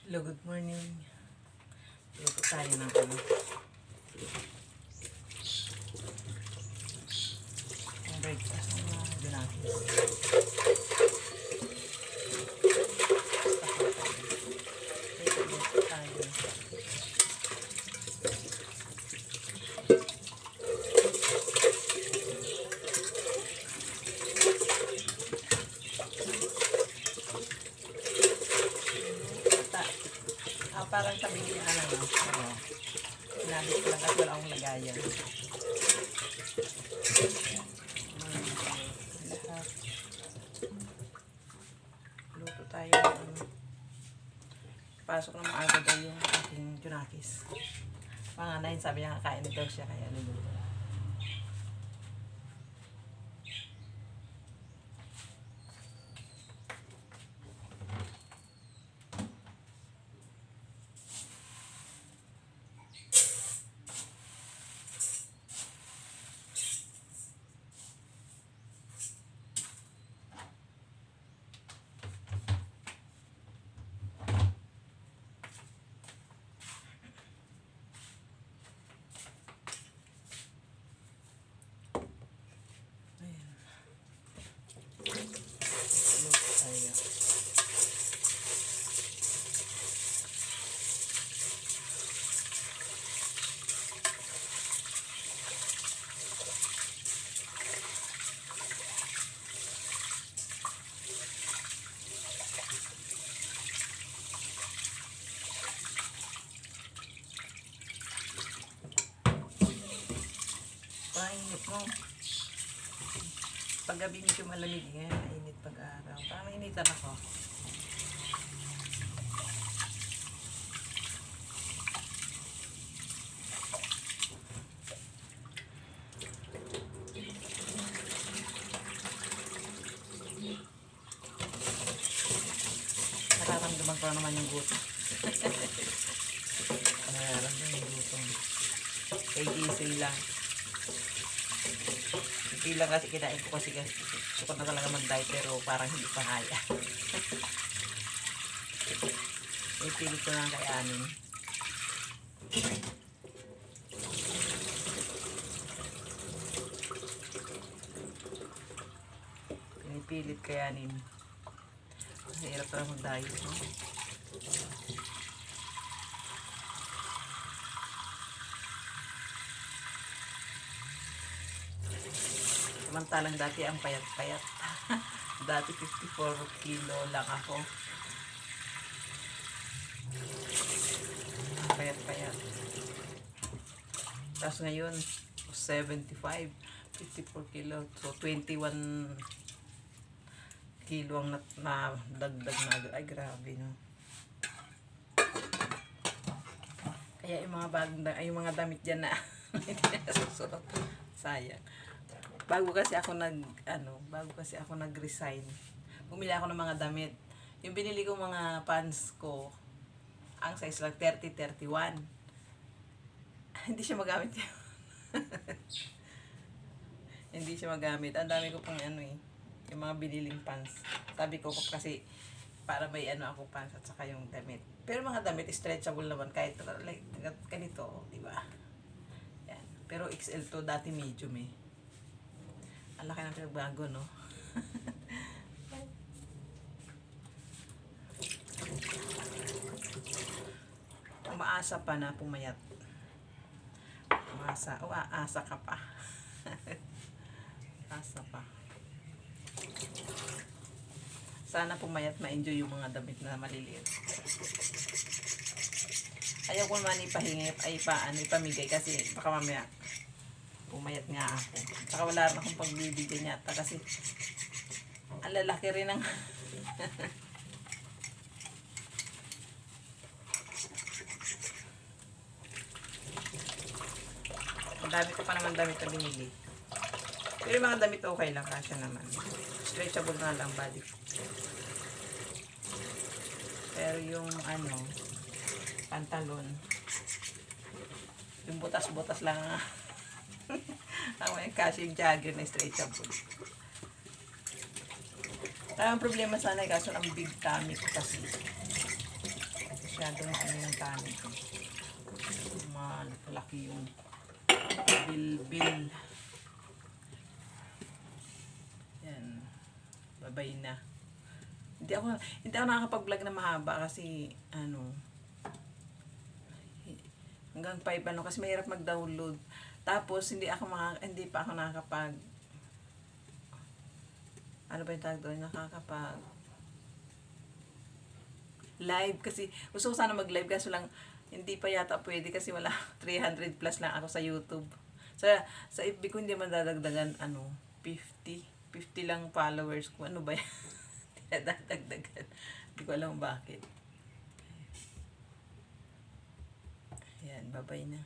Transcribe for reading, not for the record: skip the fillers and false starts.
Hello, good morning. Luto tayo ng ano. Ang breakfast ng mga ginakis. Luto tayo. Parang tabi niya ano. Sinabit ko lang at wala akong lagayan. Lahat. Luto tayo ng ano. Pasok na maaga daw yung aking junakis. Mga 9, sabi niya kakain na daw siya kaya niluto. Painit mo. Paggabi medyo malamig ngayon, mainit pag-araw. Parang mainitan ako. Nararamdaman ko naman yung gutom. Nararamdaman yung gutom. Kay gising lang. Hindi lang kasi kinain ko kasi gusto ko na talaga mag-diet pero parang hindi pa kaya. Ipilit ko lang kay Anin. Pinipilit kay Anin. Mahirap talaga mag-diet, no? Samantalang dati ang payat-payat. Dati 54 kilo lang ako. Payat-payat. Tapos ngayon, 75, 54 kilo. So, 21 kilo ang dagdag na. Ay, grabe, no? Kaya yung mga bagong, yung mga damit dyan na hindi na susunod. Sayang. Bago kasi ako nag-resign. Bumili ako ng mga damit. Yung binili ko mga pants ko, ang size lang 30-31. Hindi siya magamit yun. Hindi siya magamit. Ang dami ko pang yung mga biniling pants. Sabi ko kasi para may ako pants at saka yung damit. Pero mga damit stretchable naman kahit like ganito, di ba? Yan. Pero XL to, dati medium eh. Ang laki ng pinagbago, no? Umaasa pa na pumayat. Aasa ka pa. Asa pa. Sana pumayat, ma-enjoy yung mga damit na maliliit. Ayaw ko man ipamigay kasi baka mamaya pumayat nga ako. Saka wala rin akong pagbibigyan yata kasi ang lalaki rin ng ang dami ko pa naman damit na binili. Pero yung mga damit okay lang, kasya naman. Stretchable na lang body. Pero yung pantalon, yung butas-butas lang ang may kasi yung jagger na stretchable. Ang problema sana kaso ang big tummy ko kasi. masyadong ano yung tanong ko. Malaki yung bilbil. Yan. Babay na. Hindi ako nakakapag-vlog na mahaba kasi hanggang 5 kasi mahirap mag-download. Tapos hindi pa ako nakakapag ano ba yung tawag doon? Nakakapag live kasi gusto ko sana mag-live kaso lang hindi pa yata pwede kasi wala 300 plus lang ako sa YouTube. Sa FB ko hindi man dadagdagan 50 lang followers ko. Ano ba yan? Dinadagdagan. Hindi ko alam bakit. Ayan, bye-bye na.